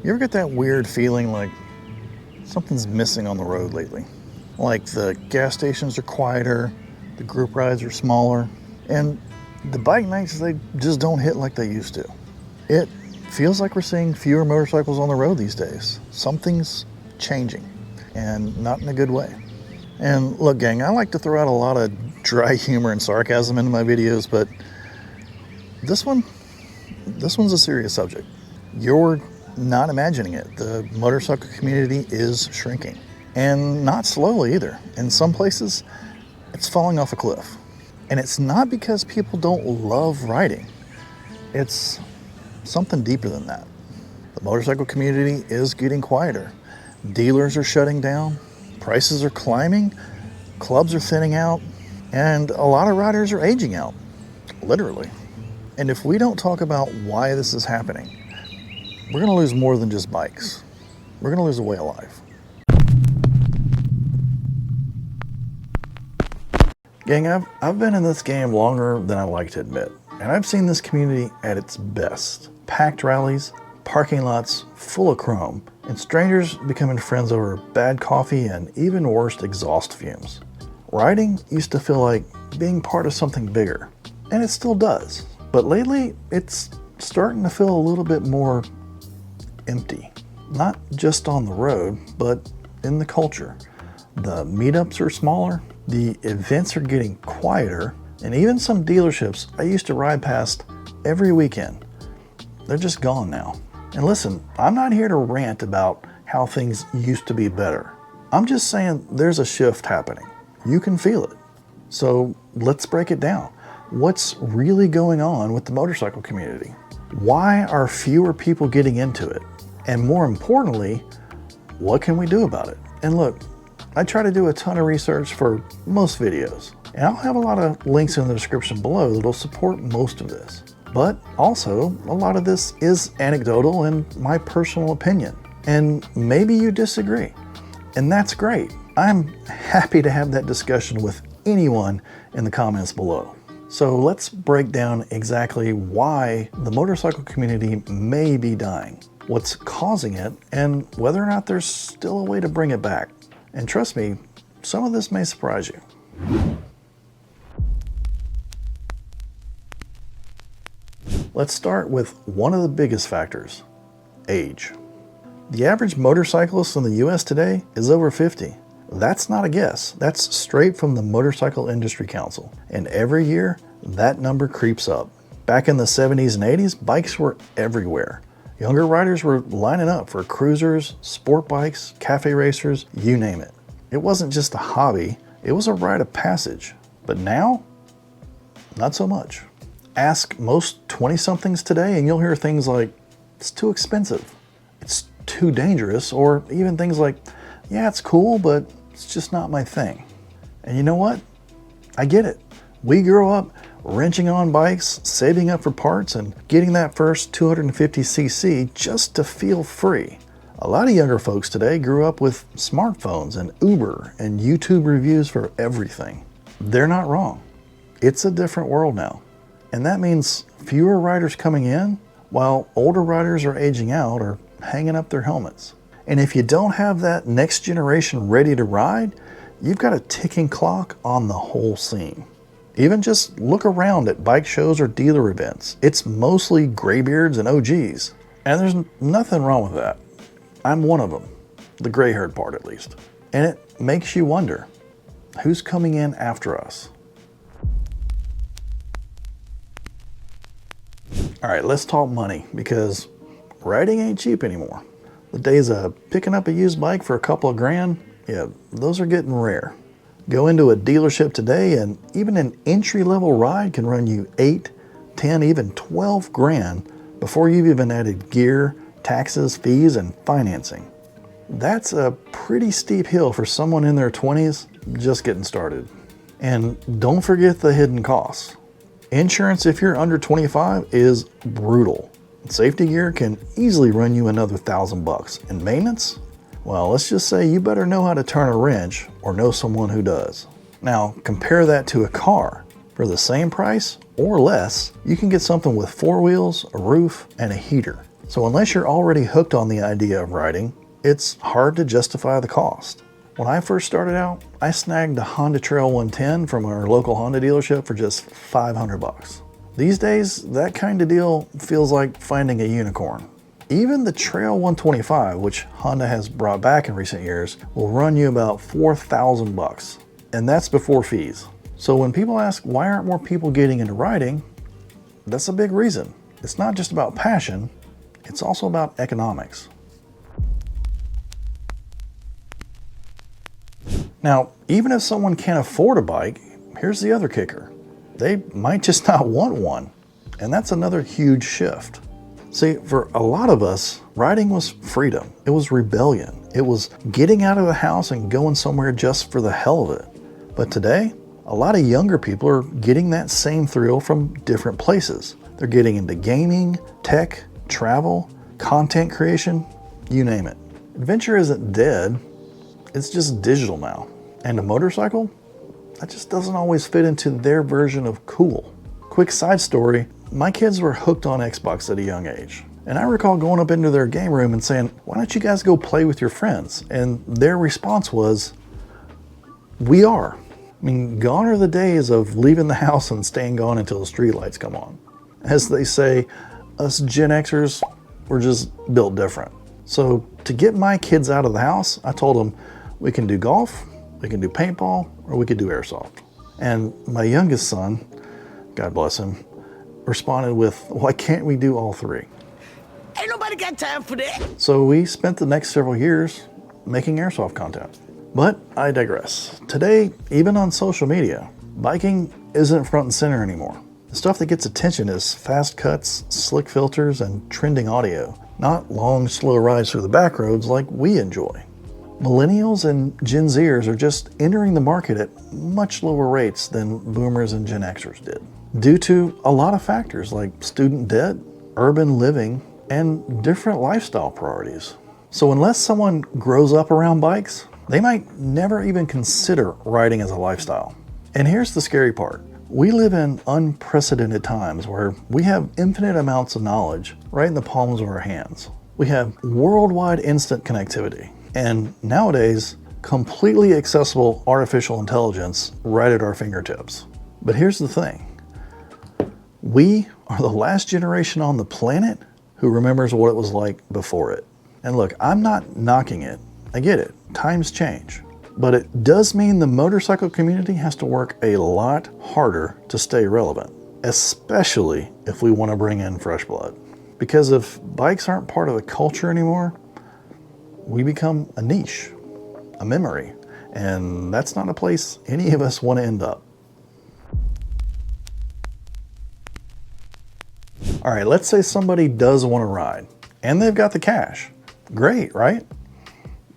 You ever get that weird feeling like something's missing on the road lately? Like the gas stations are quieter, the group rides are smaller, and the bike nights, they just don't hit like they used to. It feels like we're seeing fewer motorcycles on the road these days. Something's changing, and not in a good way. And look, gang, I like to throw out a lot of dry humor and sarcasm into my videos, but this one's a serious subject. You're not imagining it. The motorcycle community is shrinking, and not slowly either. In some places, it's falling off a cliff. And it's not because people don't love riding. It's something deeper than that. The motorcycle community is getting quieter. Dealers are shutting down. Prices are climbing. Clubs are thinning out. And a lot of riders are aging out, literally. And if we don't talk about why this is happening, we're going to lose more than just bikes. We're going to lose a way of life. Gang, I've been in this game longer than I like to admit, and I've seen this community at its best. Packed rallies, parking lots full of chrome, and strangers becoming friends over bad coffee and even worse exhaust fumes. Riding used to feel like being part of something bigger, and it still does. But lately, it's starting to feel a little bit more empty. Not just on the road, but in the culture. The meetups are smaller, the events are getting quieter, and even some dealerships I used to ride past every weekend, they're just gone now. And listen, I'm not here to rant about how things used to be better. I'm just saying there's a shift happening. You can feel it. So let's break it down. What's really going on with the motorcycle community? Why are fewer people getting into it? And more importantly, what can we do about it? And look, I try to do a ton of research for most videos, and I'll have a lot of links in the description below that'll support most of this. But also, a lot of this is anecdotal and my personal opinion, and maybe you disagree, and that's great. I'm happy to have that discussion with anyone in the comments below. So let's break down exactly why the motorcycle community may be dying, what's causing it, and whether or not there's still a way to bring it back. And trust me, some of this may surprise you. Let's start with one of the biggest factors, age. The average motorcyclist in the US today is over 50. That's not a guess. That's straight from the Motorcycle Industry Council. And every year, that number creeps up. Back in the 70s and 80s, bikes were everywhere. Younger riders were lining up for cruisers, sport bikes, cafe racers, you name it. It wasn't just a hobby, it was a rite of passage. But now, not so much. Ask most 20-somethings today and you'll hear things like, it's too expensive, it's too dangerous, or even things like, yeah, it's cool, but it's just not my thing. And you know what? I get it. We grew up wrenching on bikes, saving up for parts, and getting that first 250cc just to feel free. A lot of younger folks today grew up with smartphones and Uber and YouTube reviews for everything. They're not wrong. It's a different world now. And that means fewer riders coming in, while older riders are aging out or hanging up their helmets. And if you don't have that next generation ready to ride, you've got a ticking clock on the whole scene. Even just look around at bike shows or dealer events. It's mostly graybeards and OGs. And there's nothing wrong with that. I'm one of them, the gray-haired part at least. And it makes you wonder, who's coming in after us? All right, let's talk money, because riding ain't cheap anymore. The days of picking up a used bike for a couple of grand, yeah, those are getting rare. Go into a dealership today and even an entry-level ride can run you 8, 10, even 12 grand before you've even added gear, taxes, fees, and financing. That's a pretty steep hill for someone in their 20s just getting started. And don't forget the hidden costs. Insurance, if you're under 25, is brutal. Safety gear can easily run you another $1,000. And maintenance? Well, let's just say you better know how to turn a wrench or know someone who does. Now, compare that to a car. For the same price or less, you can get something with 4 wheels, a roof, and a heater. So unless you're already hooked on the idea of riding, it's hard to justify the cost. When I first started out, I snagged a Honda Trail 110 from our local Honda dealership for just 500 bucks. These days, that kind of deal feels like finding a unicorn. Even the Trail 125, which Honda has brought back in recent years, will run you about 4,000 bucks, and that's before fees. So when people ask why aren't more people getting into riding, that's a big reason. It's not just about passion, it's also about economics. Now, even if someone can't afford a bike, here's the other kicker. They might just not want one, and that's another huge shift. See, for a lot of us, riding was freedom. It was rebellion. It was getting out of the house and going somewhere just for the hell of it. But today, a lot of younger people are getting that same thrill from different places. They're getting into gaming, tech, travel, content creation, you name it. Adventure isn't dead, it's just digital now. And a motorcycle? That just doesn't always fit into their version of cool. Quick side story, my kids were hooked on Xbox at a young age. And I recall going up into their game room and saying, why don't you guys go play with your friends? And their response was, we are. I mean, gone are the days of leaving the house and staying gone until the streetlights come on. As they say, us Gen Xers, we're just built different. So to get my kids out of the house, I told them we can do golf, we can do paintball, or we could do airsoft. And my youngest son, God bless him, responded with, why can't we do all three? Ain't nobody got time for that. So we spent the next several years making airsoft content. But I digress. Today, even on social media, biking isn't front and center anymore. The stuff that gets attention is fast cuts, slick filters, and trending audio, not long, slow rides through the back roads like we enjoy. Millennials and Gen Zers are just entering the market at much lower rates than boomers and Gen Xers did, due to a lot of factors like student debt, urban living, and different lifestyle priorities. So unless someone grows up around bikes, they might never even consider riding as a lifestyle. And here's the scary part. We live in unprecedented times where we have infinite amounts of knowledge right in the palms of our hands. We have worldwide instant connectivity, and nowadays, completely accessible artificial intelligence right at our fingertips. But here's the thing. We are the last generation on the planet who remembers what it was like before it. And look, I'm not knocking it. I get it. Times change. But it does mean the motorcycle community has to work a lot harder to stay relevant, especially if we want to bring in fresh blood. Because if bikes aren't part of the culture anymore, we become a niche, a memory, and that's not a place any of us want to end up. All right, let's say somebody does want to ride, and they've got the cash. Great, right?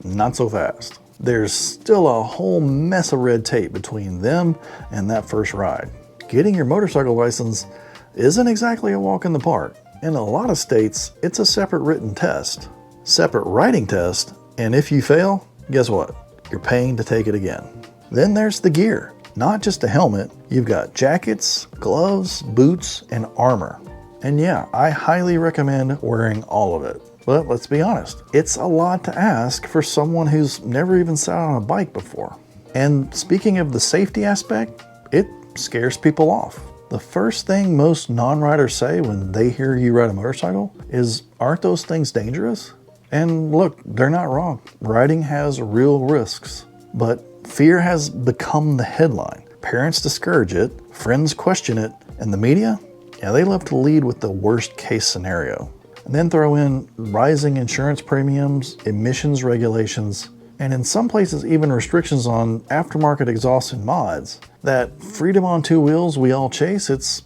Not so fast. There's still a whole mess of red tape between them and that first ride. Getting your motorcycle license isn't exactly a walk in the park. In a lot of states, it's a separate written test, separate writing test, and if you fail, guess what? You're paying to take it again. Then there's the gear. Not just a helmet, you've got jackets, gloves, boots, and armor. And yeah, I highly recommend wearing all of it. But let's be honest, it's a lot to ask for someone who's never even sat on a bike before. And speaking of the safety aspect, it scares people off. The first thing most non-riders say when they hear you ride a motorcycle is, aren't those things dangerous? And look, they're not wrong. Riding has real risks, but fear has become the headline. Parents discourage it, friends question it, and the media, yeah, they love to lead with the worst case scenario. And then throw in rising insurance premiums, emissions regulations, and in some places even restrictions on aftermarket exhaust and mods. That freedom on two wheels we all chase, it's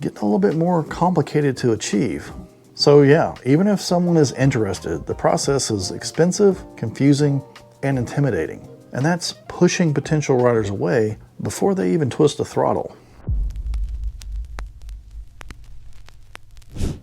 getting a little bit more complicated to achieve. So yeah, even if someone is interested, the process is expensive, confusing, and intimidating. And that's pushing potential riders away before they even twist the throttle.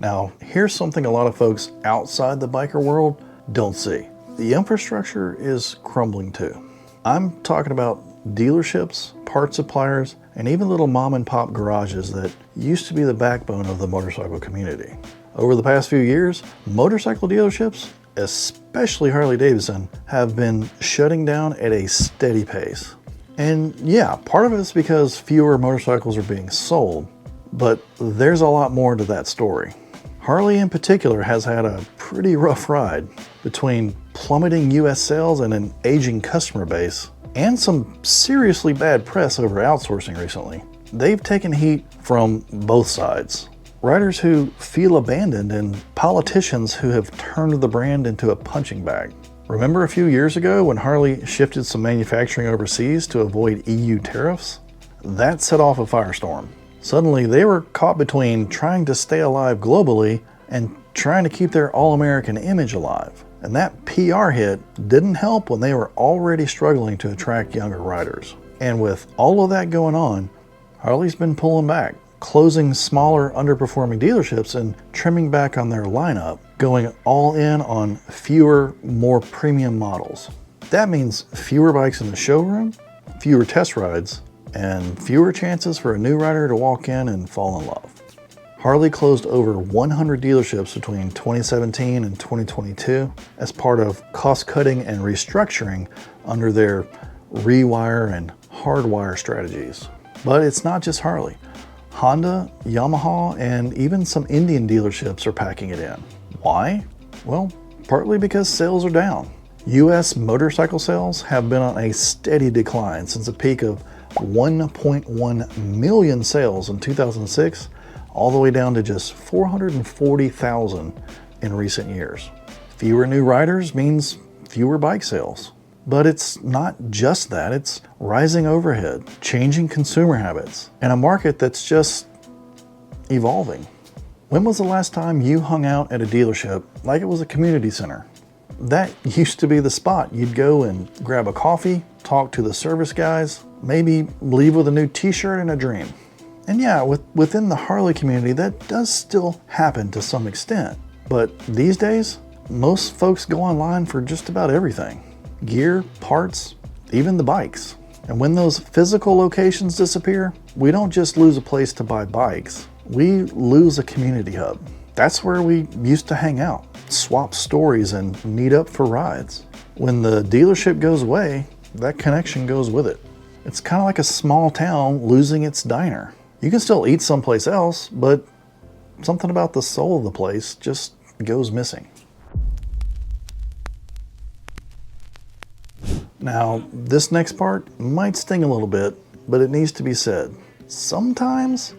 Now, here's something a lot of folks outside the biker world don't see. The infrastructure is crumbling too. I'm talking about dealerships, parts suppliers, and even little mom and pop garages that used to be the backbone of the motorcycle community. Over the past few years, motorcycle dealerships, especially Harley-Davidson, have been shutting down at a steady pace. And yeah, part of it is because fewer motorcycles are being sold, but there's a lot more to that story. Harley in particular has had a pretty rough ride between plummeting US sales and an aging customer base, and some seriously bad press over outsourcing recently. They've taken heat from both sides. Riders who feel abandoned and politicians who have turned the brand into a punching bag. Remember a few years ago when Harley shifted some manufacturing overseas to avoid EU tariffs? That set off a firestorm. Suddenly they were caught between trying to stay alive globally and trying to keep their all-American image alive. And that PR hit didn't help when they were already struggling to attract younger riders. And with all of that going on, Harley's been pulling back, closing smaller underperforming dealerships and trimming back on their lineup, going all in on fewer, more premium models. That means fewer bikes in the showroom, fewer test rides, and fewer chances for a new rider to walk in and fall in love. Harley closed over 100 dealerships between 2017 and 2022 as part of cost-cutting and restructuring under their rewire and hardwire strategies. But it's not just Harley. Honda, Yamaha, and even some Indian dealerships are packing it in. Why? Well, partly because sales are down. US motorcycle sales have been on a steady decline since a peak of 1.1 million sales in 2006, all the way down to just 440,000 in recent years. Fewer new riders means fewer bike sales. But it's not just that, it's rising overhead, changing consumer habits, and a market that's just evolving. When was the last time you hung out at a dealership like it was a community center? That used to be the spot. You'd go and grab a coffee, talk to the service guys, maybe leave with a new t-shirt and a dream. And yeah, within the Harley community, that does still happen to some extent. But these days, most folks go online for just about everything. Gear, parts, even the bikes. And when those physical locations disappear, we don't just lose a place to buy bikes, we lose a community hub. That's where we used to hang out, swap stories, and meet up for rides. When the dealership goes away, that connection goes with it. It's kind of like a small town losing its diner. You can still eat someplace else, but something about the soul of the place just goes missing. Now, this next part might sting a little bit, but it needs to be said. Sometimes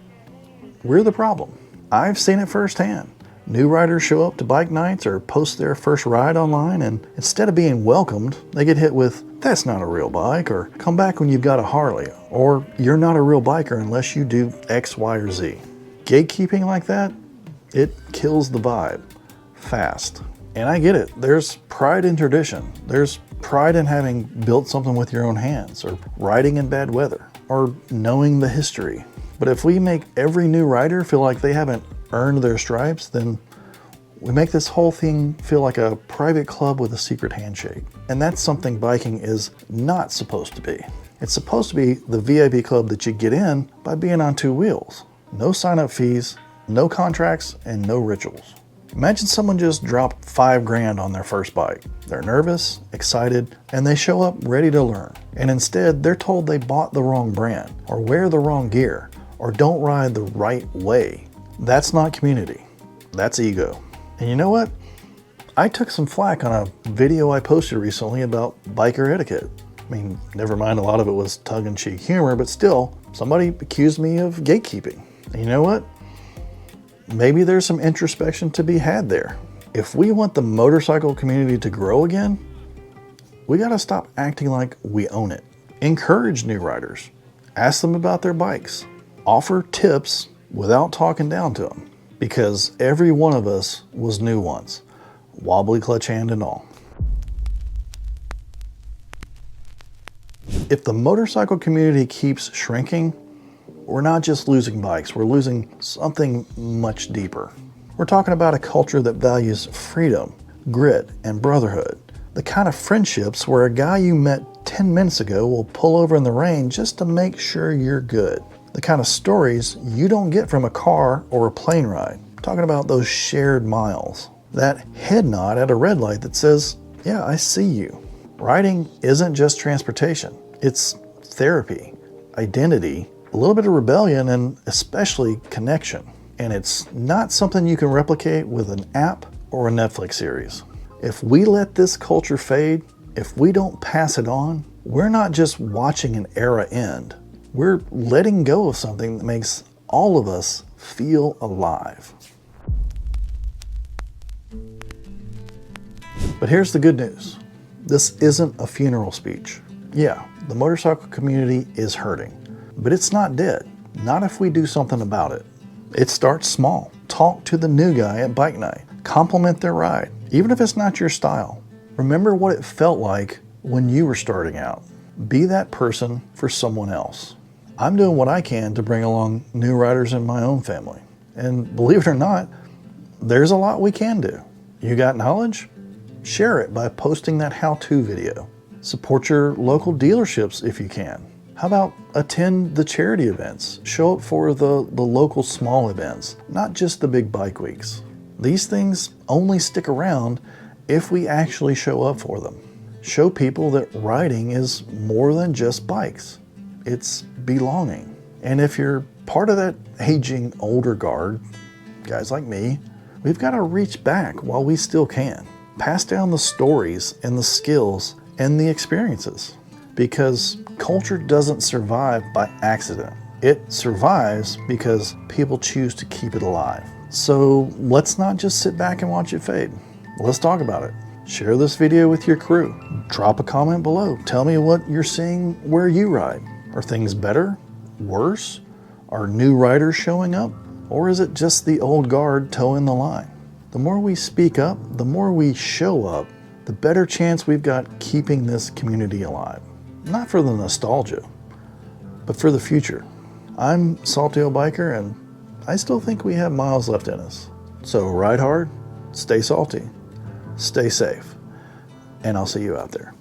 we're the problem. I've seen it firsthand. New riders show up to bike nights or post their first ride online, and instead of being welcomed, they get hit with, "That's not a real bike," or "Come back when you've got a Harley," or "You're not a real biker unless you do X, Y, or Z. Gatekeeping like that, it kills the vibe fast. And I get it. There's pride in tradition. There's pride in having built something with your own hands, or riding in bad weather, or knowing the history. But if we make every new rider feel like they haven't earned their stripes, then we make this whole thing feel like a private club with a secret handshake. And that's something biking is not supposed to be. It's supposed to be the VIP club that you get in by being on two wheels. No sign-up fees, no contracts, and no rituals. Imagine someone just dropped $5,000 on their first bike. They're nervous, excited, and they show up ready to learn. And instead, they're told they bought the wrong brand, or wear the wrong gear, or don't ride the right way. That's not community. That's ego. And you know what? I took some flack on a video I posted recently about biker etiquette. I mean, never mind, a lot of it was tongue-in-cheek humor, but still, somebody accused me of gatekeeping. And you know what? Maybe there's some introspection to be had there. If we want the motorcycle community to grow again, we gotta stop acting like we own it. Encourage new riders. Ask them about their bikes. Offer tips without talking down to them. Because every one of us was new once. Wobbly clutch hand and all. If the motorcycle community keeps shrinking, we're not just losing bikes, we're losing something much deeper. We're talking about a culture that values freedom, grit, and brotherhood. The kind of friendships where a guy you met 10 minutes ago will pull over in the rain just to make sure you're good. The kind of stories you don't get from a car or a plane ride. talking about those shared miles. That head nod at a red light that says, yeah, I see you. Riding isn't just transportation. It's therapy, identity, a little bit of rebellion, and especially connection. And it's not something you can replicate with an app or a Netflix series. If we let this culture fade, if we don't pass it on, we're not just watching an era end. We're letting go of something that makes all of us feel alive. But here's the good news. This isn't a funeral speech. Yeah, the motorcycle community is hurting, but it's not dead. Not if we do something about it. It starts small. Talk to the new guy at bike night. Compliment their ride, even if it's not your style. Remember what it felt like when you were starting out. Be that person for someone else. I'm doing what I can to bring along new riders in my own family. And believe it or not, there's a lot we can do. You got knowledge? Share it by posting that how-to video. Support your local dealerships if you can. How about attend the charity events? Show up for the local small events, not just the big bike weeks. These things only stick around if we actually show up for them. Show people that riding is more than just bikes. It's belonging. And if you're part of that aging older guard, guys like me, we've got to reach back while we still can. Pass down the stories and the skills and the experiences. Because culture doesn't survive by accident. It survives because people choose to keep it alive. So let's not just sit back and watch it fade. Let's talk about it. Share this video with your crew. Drop a comment below. Tell me what you're seeing where you ride. Are things better? Worse? Are new riders showing up? Or is it just the old guard towing the line? The more we speak up, the more we show up, the better chance we've got keeping this community alive. Not for the nostalgia, but for the future. I'm Salty Old Biker, and I still think we have miles left in us. So ride hard, stay salty, stay safe, and I'll see you out there.